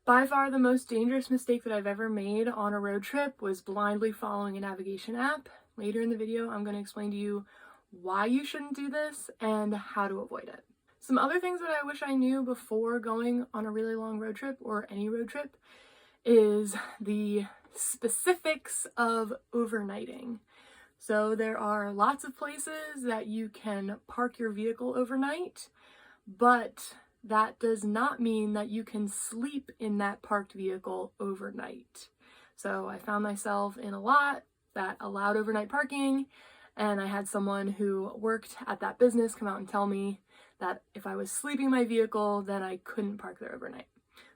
By far the most dangerous mistake that I've ever made on a road trip was blindly following a navigation app. Later in the video, I'm going to explain to you why you shouldn't do this and how to avoid it. Some other things that I wish I knew before going on a really long road trip or any road trip is the specifics of overnighting. So there are lots of places that you can park your vehicle overnight, but that does not mean that you can sleep in that parked vehicle overnight. So I found myself in a lot that allowed overnight parking, and I had someone who worked at that business come out and tell me that if I was sleeping in my vehicle, then I couldn't park there overnight.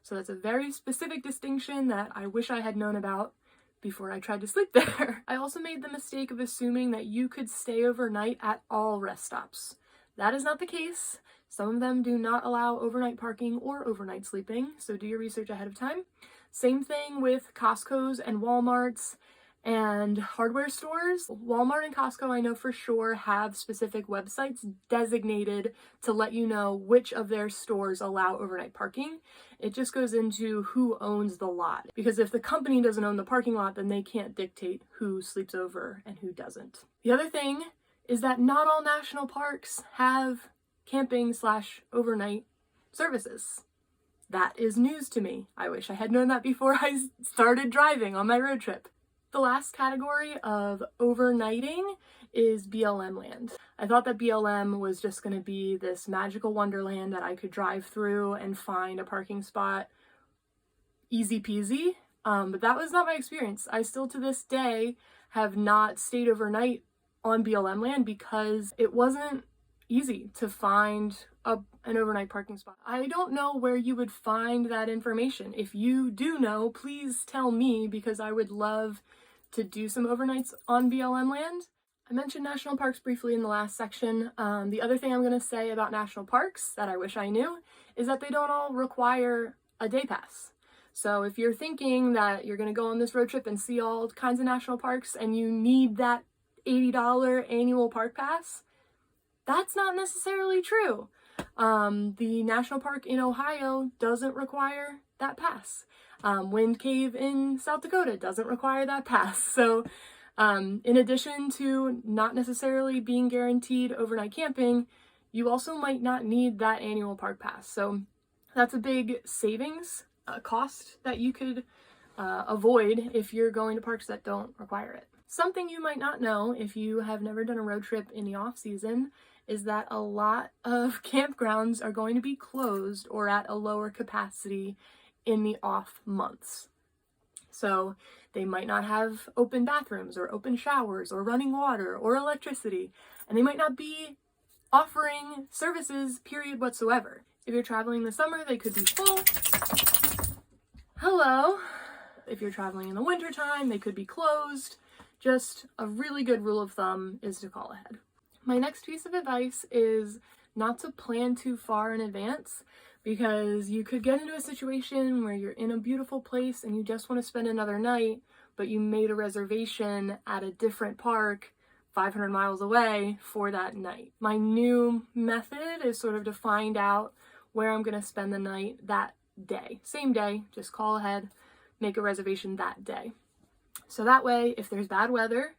So that's a very specific distinction that I wish I had known about before I tried to sleep there. I also made the mistake of assuming that you could stay overnight at all rest stops. That is not the case. Some of them do not allow overnight parking or overnight sleeping, so do your research ahead of time. Same thing with Costco's and Walmart's and hardware stores. Walmart and Costco, I know for sure, have specific websites designated to let you know which of their stores allow overnight parking. It just goes into who owns the lot, because if the company doesn't own the parking lot, then they can't dictate who sleeps over and who doesn't. The other thing is that not all national parks have camping/overnight services. That is news to me. I wish I had known that before I started driving on my road trip. The last category of overnighting is BLM land. I thought that BLM was just going to be this magical wonderland that I could drive through and find a parking spot easy peasy, but that was not my experience. I still to this day have not stayed overnight on BLM land because it wasn't easy to find an overnight parking spot. I don't know where you would find that information. If you do know, please tell me, because I would love to do some overnights on BLM land. I mentioned national parks briefly in the last section. The other thing I'm going to say about national parks that I wish I knew is that they don't all require a day pass. So if you're thinking that you're going to go on this road trip and see all kinds of national parks and you need that $80 annual park pass, that's not necessarily true. The national park in Ohio doesn't require that pass. Wind Cave in South Dakota doesn't require that pass. So in addition to not necessarily being guaranteed overnight camping, you also might not need that annual park pass. So that's a big savings cost that you could avoid if you're going to parks that don't require it. Something you might not know if you have never done a road trip in the off season is that a lot of campgrounds are going to be closed or at a lower capacity in the off months. So they might not have open bathrooms or open showers or running water or electricity, and they might not be offering services, period, whatsoever. If you're traveling in the summer, they could be full. Hello. If you're traveling in the wintertime, they could be closed. Just a really good rule of thumb is to call ahead. My next piece of advice is not to plan too far in advance, because you could get into a situation where you're in a beautiful place and you just want to spend another night, but you made a reservation at a different park 500 miles away for that night. My new method is sort of to find out where I'm going to spend the night that day. Same day, just call ahead, make a reservation that day. So that way, if there's bad weather,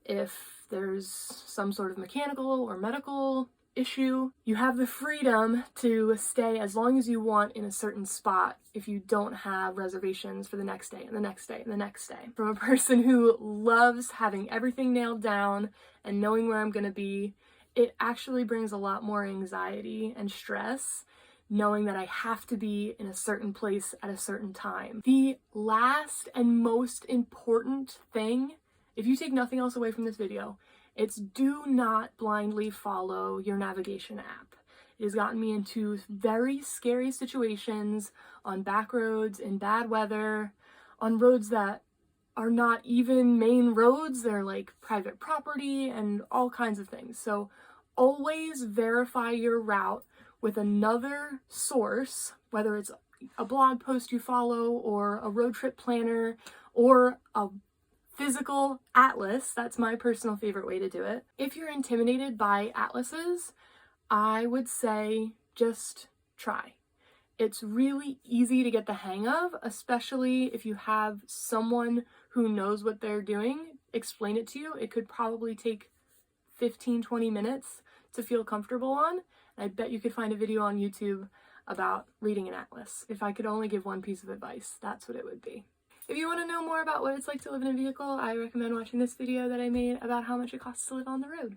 if there's some sort of mechanical or medical issue, you have the freedom to stay as long as you want in a certain spot if you don't have reservations for the next day and the next day and the next day. From a person who loves having everything nailed down and knowing where I'm going to be, it actually brings a lot more anxiety and stress knowing that I have to be in a certain place at a certain time. The last and most important thing, if you take nothing else away from this video, it's do not blindly follow your navigation app. It has gotten me into very scary situations on back roads, in bad weather, on roads that are not even main roads. They're like private property and all kinds of things. So always verify your route with another source, whether it's a blog post you follow or a road trip planner or a physical atlas. That's my personal favorite way to do it. If you're intimidated by atlases, I would say just try. It's really easy to get the hang of, especially if you have someone who knows what they're doing explain it to you. It could probably take 15-20 minutes to feel comfortable on. I bet you could find a video on YouTube about reading an atlas. If I could only give one piece of advice, that's what it would be. If you want to know more about what it's like to live in a vehicle, I recommend watching this video that I made about how much it costs to live on the road.